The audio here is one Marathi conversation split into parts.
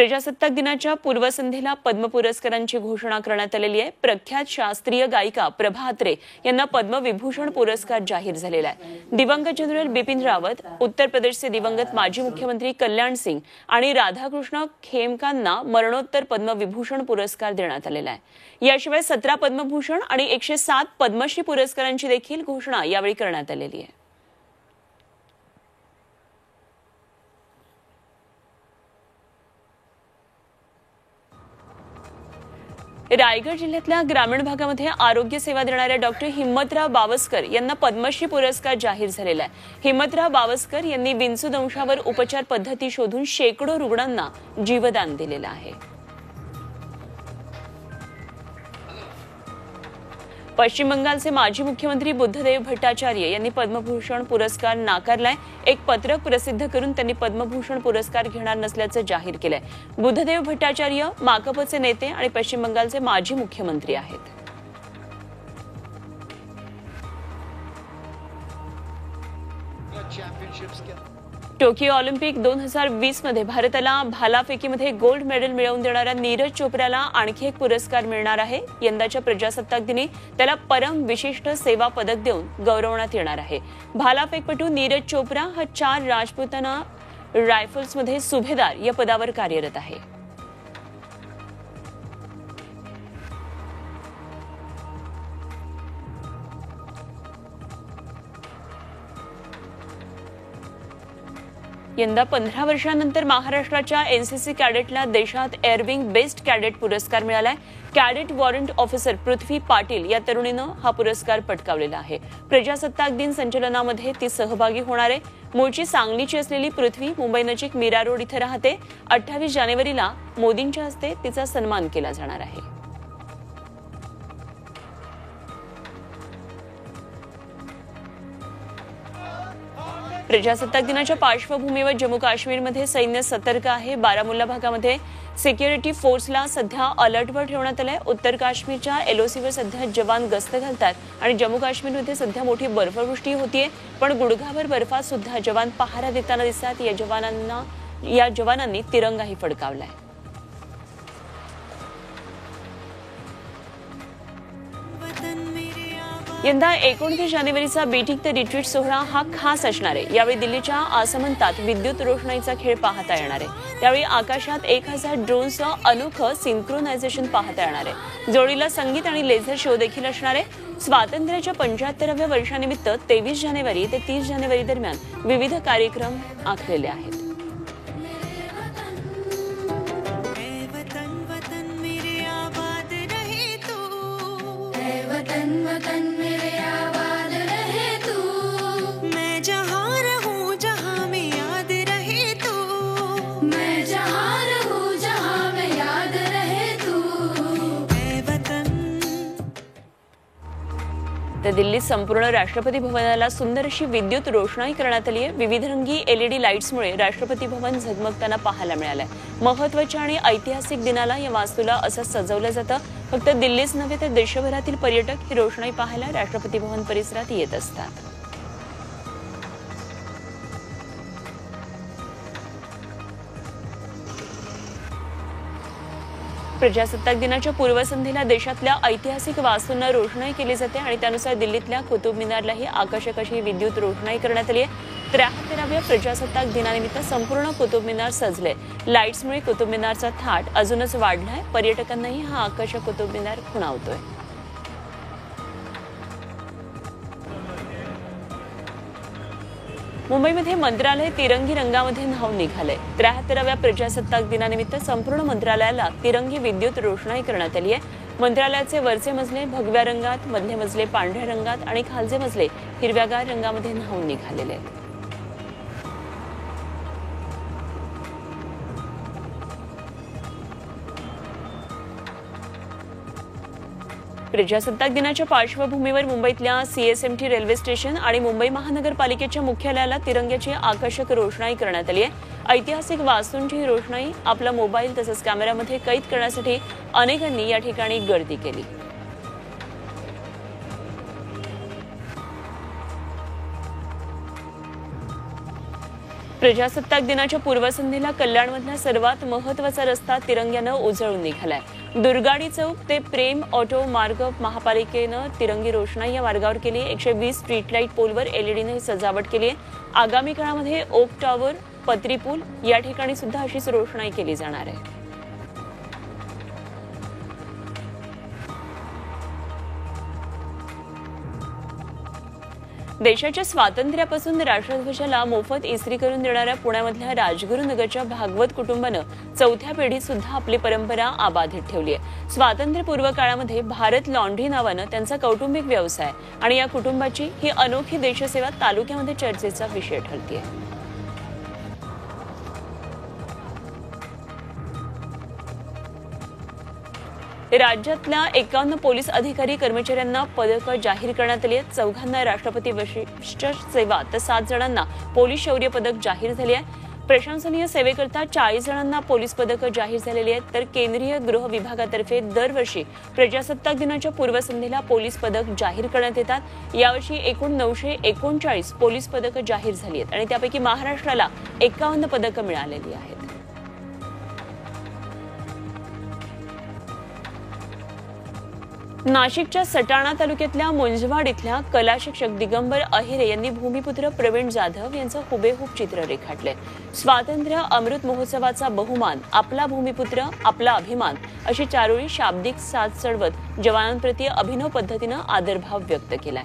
प्रजासत्ताक दिनाच्या पूर्वसंध्येला पद्म पुरस्कारांची घोषणा करण्यात आलेली आहे। प्रख्यात शास्त्रीय गायिका प्रभा अत्रे यांना पद्मविभूषण पुरस्कार जाहीर झालेला आहे। दिवंगत जनरल बिपिन रावत, उत्तर प्रदेशचे दिवंगत माजी मुख्यमंत्री कल्याण सिंग आणि राधाकृष्ण खेमकांना मरणोत्तर पद्मविभूषण पुरस्कार देण्यात आलेला आहे। याशिवाय 17 पद्मभूषण आणि 107 पद्मश्री पुरस्कारांची देखील घोषणा यावेळी करण्यात आलेली आहे। रायगड जिल्ह्यातल्या ग्रामीण भागामध्ये आरोग्य सेवा देणाऱ्या डॉक्टर हिम्मतराव बावस्कर यांना पद्मश्री पुरस्कार जाहीर झालेला आहे। हिम्मतराव बावस्कर यांनी विंचूदंशावर उपचार पद्धती शोधून शेकडो रुग्णांना जीवदान दिलेलं आहे। पश्चिम बंगालचे माजी मुख्यमंत्री बुद्धदेव भट्टाचार्य यांनी पद्मभूषण पुरस्कार नाकारलाय। एक पत्रक प्रसिद्ध करून त्यांनी पद्मभूषण पुरस्कार घेणार नसल्याचं जाहीर केलंय। बुद्धदेव भट्टाचार्य माकपचे नेते आणि पश्चिम बंगालचे माजी मुख्यमंत्री आहेत। टोकियो ऑलिम्पिक 2020 मध्ये भारताला भालाफेकीमध्ये गोल्ड मेडल मिळवून देणाऱ्या नीरज चोप्राला आणखी एक पुरस्कार मिळणार आहे। यंदाच्या प्रजासत्ताक दिनी त्याला परम विशिष्ट सेवा पदक देऊन गौरवण्यात येणार आहे। भालाफेकपटू नीरज चोप्रा हा 4 राजपुताना रायफल्समध्ये सुभेदार या पदावर कार्यरत आहे। यंदा 15 वर्षांनंतर महाराष्ट्राच्या एनसीसी कॅडेटला देशात एअरविंग बेस्ट कॅडेट पुरस्कार मिळालाय। कॅडेट वॉरंट ऑफिसर पृथ्वी पाटील या तरुणीनं हा पुरस्कार पटकावलेला आहे। प्रजासत्ताक दिन संचलनामध्ये ती सहभागी होणार आहे। मूळची सांगलीची असलेली पृथ्वी मुंबई नजीक मीरा रोड इथे राहते। 28 जानेवारीला मोदींच्या हस्ते तिचा सन्मान केला जाणार आहे। प्रजासत्ताक दिनाच्या पार्श्वभूमीवर जम्मू काश्मीरमध्ये सैन्य सतर्क आहे। बारामुल्ला भागामध्ये सिक्युरिटी फोर्सला सध्या अलर्टवर ठेवण्यात आलंय। उत्तर काश्मीरच्या एलओसीवर सध्या जवान गस्त घालतात आणि जम्मू काश्मीरमध्ये सध्या मोठी बर्फवृष्टी होतीये, पण गुडघाभर बर्फात सुद्धा जवान पहारा देताना दिसतात। या जवानांनी तिरंगाही फडकावलाय। यंदा 29 जानेवारीचा बीटिंग द रिट्रीट सोहळा हा खास असणार आहे। यावेळी दिल्लीच्या आसमंतात विद्युत रोषणाईचा खेळ पाहता येणार आहे। यावेळी आकाशात 1000 ड्रोनचं अनोखं सिंक्रोनायझेशन पाहता येणार आहे। जोडीला संगीत आणि लेझर शो देखील असणार आहे। स्वातंत्र्याच्या 75व्या वर्षानिमित्त 23 जानेवारी ते 30 जानेवारी दरम्यान विविध कार्यक्रम आखलेले आहेत। तर दिल्लीत संपूर्ण राष्ट्रपती भवनाला सुंदर अशी विद्युत रोषणाई करण्यात आली आहे। विविध रंगी एलईडी लाईट्समुळे राष्ट्रपती भवन झगमगताना पाहायला मिळालंय। महत्त्वाच्या आणि ऐतिहासिक दिनाला या वास्तूला असं सजवलं जातं। फक्त दिल्लीच नव्हे तर देशभरातील पर्यटक ही रोषणाई पाहायला राष्ट्रपती भवन परिसरात येत असतात। प्रजासत्ताक दिनाच्या पूर्वसंध्येला देशातल्या ऐतिहासिक वास्तूंना रोषणाई केली जाते आणि त्यानुसार दिल्लीतल्या कुतुब मिनारलाही आकर्षक अशी विद्युत रोषणाई करण्यात आली आहे। 73व्या प्रजासत्ताक दिनानिमित्त संपूर्ण कुतुब मिनार सजले। लाईट्समुळे कुतुब मिनारचा थाट अजूनच वाढलाय। पर्यटकांनाही हा आकर्षक कुतुब मिनार खुणावतोय। मुंबईमध्ये मंत्रालय तिरंगी रंगामध्ये न्हावून निघाले। 73व्या प्रजासत्ताक दिनानिमित्त संपूर्ण मंत्रालयाला तिरंगी विद्युत रोषणाई करण्यात आली आहे। मंत्रालयाचे वरचे मजले भगव्या रंगात, मधले मजले पांढऱ्या रंगात आणि खालचे मजले हिरव्यागार रंगामध्ये न्हावून निघालेले आहेत। प्रजासत्ताक दिनाच्या पार्श्वभूमीवर मुंबईतल्या सीएसएमटी रेल्वे स्टेशन आणि मुंबई महानगरपालिकेच्या मुख्यालयाला तिरंग्याची आकर्षक रोषणाई करण्यात आली आहे। ऐतिहासिक वास्तूंची रोषणाई आपला मोबाईल तसंच कॅमेऱ्यामध्ये कैद करण्यासाठी अनेकांनी या ठिकाणी गर्दी केली। प्रजासत्ताक दिनाच्या पूर्वसंध्येला कल्याणमधला सर्वात महत्त्वाचा रस्ता तिरंग्यानं उजळून निघालाय. दुर्गाडी चौक ते प्रेम ऑटो मार्ग महापालिकेनं तिरंगी रोषणाई या मार्गावर केली. 120 स्ट्रीट लाईट पोलवर एलईडीने सजावट केली आहे. आगामी काळामध्ये ओक टॉवर, पत्री पूल या ठिकाणी सुद्धा अशीच रोषणाई केली जाणार आहे. देशाच्या स्वातंत्र्यापासून राष्ट्रध्वजाला मोफत इस्त्री करून देणाऱ्या पुण्यामधल्या राजगुरुनगरच्या भागवत कुटुंबानं चौथ्या पिढीत सुद्धा आपली परंपरा अबाधित ठेवली आहे. स्वातंत्र्यपूर्व काळामध्ये भारत लॉन्ड्री नावानं त्यांचा कौटुंबिक व्यवसाय आणि या कुटुंबाची ही अनोखी देशसेवा तालुक्यामध्ये चर्चेचा विषय ठरतीये. राज्यातल्या 51 पोलीस अधिकारी कर्मचाऱ्यांना पदकं जाहीर करण्यात आली आहेत. 4 राष्ट्रपती विशिष्ट सेवा तर 7 जणांना पोलीस शौर्य पदक जाहीर झाले आहे. प्रशंसनीय सेवेकरता 40 जणांना पोलीस पदकं जाहीर झालेली आहेत. तर केंद्रीय गृह विभागातर्फे दरवर्षी प्रजासत्ताक दिनाच्या पूर्वसंध्येला पोलीस पदक जाहीर करण्यात येतात. यावर्षी एकूण 939 पोलीस पदकं जाहीर झाली आहेत आणि त्यापैकी महाराष्ट्राला 51 पदकं मिळालेली आहेत. नाशिकच्या सटाणा तालुक्यातल्या मुंजवाड इथल्या कला शिक्षक दिगंबर अहिरे यांनी भूमिपुत्र प्रवीण जाधव यांचं हुबेहूब चित्र रेखाटले. स्वातंत्र्य अमृत महोत्सवाचा बहुमान, आपला भूमिपुत्र आपला अभिमान अशी चारोळी शाब्दिक साथ चढवत जवानांप्रती अभिनव पद्धतीनं आदरभाव व्यक्त केलाय.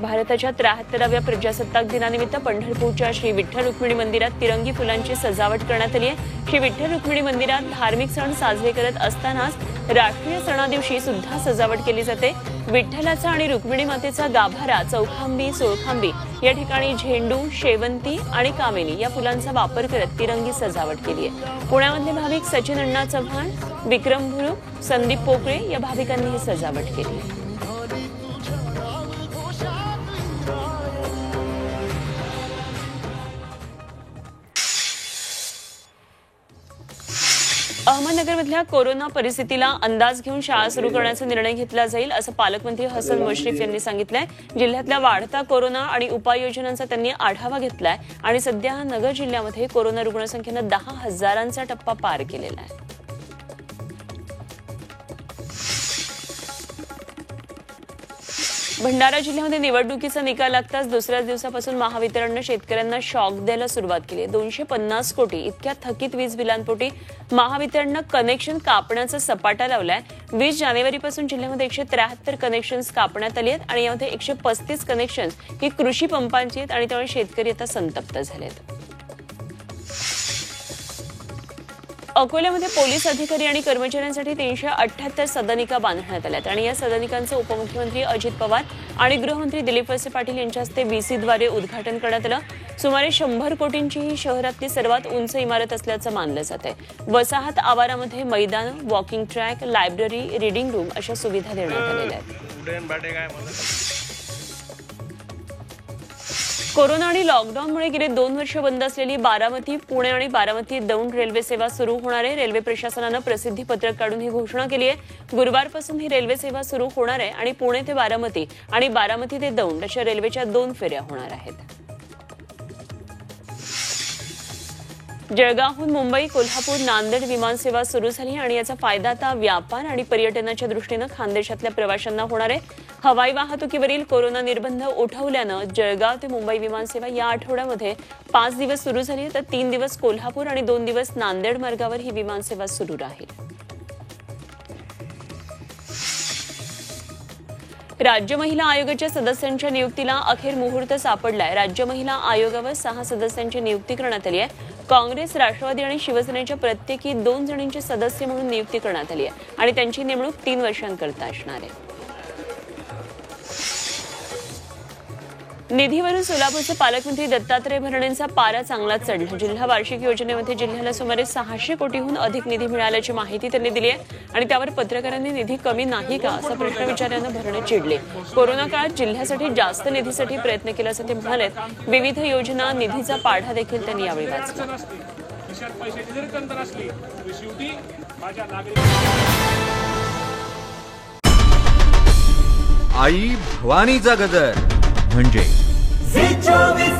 भारताच्या 73व्या प्रजासत्ताक दिनानिमित्त पंढरपूरच्या श्री विठ्ठल रुक्मिणी मंदिरात तिरंगी फुलांची सजावट करण्यात आली आहे. श्री विठ्ठल रुक्मिणी मंदिरात धार्मिक सण साजरे करत असतानाच राष्ट्रीय सणादिवशी सुद्धा सजावट केली जाते. विठ्ठलाचा आणि रुक्मिणी मातेचा गाभारा, चौखांबी, सोळखांबी या ठिकाणी झेंडू, शेवंती आणि कामिनी या फुलांचा वापर करत तिरंगी सजावट केली आहे. पुण्यामधले भाविक सचिन अण्णा चव्हाण, विक्रम भुरुक, संदीप पोकळे या भाविकांनी ही सजावट केली आहे. अहमदनगरमधल्या कोरोना परिस्थितीला अंदाज घेऊन शाळा सुरू करण्याचा निर्णय घेतला जाईल असं पालकमंत्री हसन मुश्रीफ यांनी सांगितलंय. जिल्ह्यातल्या वाढता कोरोना आणि उपाययोजनांचा त्यांनी आढावा घेतलाय आणि सध्या नगर जिल्ह्यामध्ये कोरोना रुग्णसंख्येनं 10,000चा टप्पा पार केलेला आहे. भंडारा जिल्ह्यामध्ये निवडणुकीचा निकाल लागताच दुसऱ्याच दिवसापासून महावितरणनं शेतकऱ्यांना शॉक द्यायला सुरुवात केली. 250 कोटी इतक्या थकीत वीज बिलांपोटी महावितरणनं कनेक्शन कापण्याचा सपाटा लावलाय. 20 जानेवारीपासून जिल्ह्यामध्ये 173 कनेक्शन्स कापण्यात आली आहेत आणि यामध्ये 135 कनेक्शन्स ही कृषी पंपांची आहेत आणि त्यामुळे शेतकरी आता संतप्त झाले आहेत. अकोल्यामध्ये पोलीस अधिकारी आणि कर्मचाऱ्यांसाठी 378 सदनिका बांधण्यात आल्यात आणि या सदनिकांचं उपमुख्यमंत्री अजित पवार आणि गृहमंत्री दिलीप वळसे पाटील यांच्या हस्ते व्हीसीद्वारे उद्घाटन करण्यात आलं. सुमारे 100 कोटींची ही शहरातली सर्वात उंच इमारत असल्याचं मानलं जात आहे. वसाहत आवारामध्ये मैदान, walking track, library, reading room अशा सुविधा देण्यात आलेल्या आहेत. कोरोना आणि लॉकडाऊनमुळे गेले 2 वर्ष बंद असलेली बारामती, पुणे आणि बारामती दौंड रेल्वे सेवा सुरू होणार आहे. रेल्वे प्रशासनानं प्रसिद्धी पत्रक काढून ही घोषणा केली आहे. गुरुवारपासून ही रेल्वे सेवा सुरू होणार आहे आणि पुणे ते बारामती आणि बारामती ते दौंड अशा रेल्वेच्या 2 फेऱ्या होणार आहेत. जळगावहून मुंबई, कोल्हापूर, नांदेड विमानसेवा सुरू झाली आणि याचा फायदा आता व्यापार आणि पर्यटनाच्या दृष्टीनं खानदेशातल्या प्रवाशांना होणार आहे. हवाई वाहतुकीवरील कोरोना निर्बंध उठवल्यानं जळगाव ते मुंबई विमानसेवा या आठवड्यामध्ये 5 दिवस सुरू झाली तर 3 दिवस कोल्हापूर आणि 2 दिवस नांदेड मार्गावर ही विमानसेवा सुरू राहील. राज्य महिला आयोगाच्या सदस्यांच्या नियुक्तीला अखेर मुहूर्त सापडलाय. राज्य महिला आयोगावर 6 सदस्यांची नियुक्ती करण्यात आली आहे. काँग्रेस, राष्ट्रवादी आणि शिवसेनेच्या प्रत्येकी 2 जणींची सदस्य म्हणून नियुक्ती करण्यात आली आहे आणि त्यांची नेमणूक 3 वर्षांकरता असणार आहे. निधीवरून सोलापूरचे पालकमंत्री दत्तात्रय भरणेंचा पारा चांगलाच चढला. जिल्हा वार्षिक योजनेमध्ये जिल्ह्याला सुमारे 600 कोटीहून अधिक निधी मिळाल्याची माहिती त्यांनी दिली आहे आणि त्यावर पत्रकारांनी निधी कमी नाही का असा प्रश्न विचारल्यानं भरणे चिडले. कोरोना काळात जिल्ह्यासाठी जास्त निधीसाठी प्रयत्न केला असं ते म्हणाले. विविध योजना, निधीचा पाढा देखील त्यांनी यावेळी वाचला. आई भवानीचा गजर म्हणजे झी 24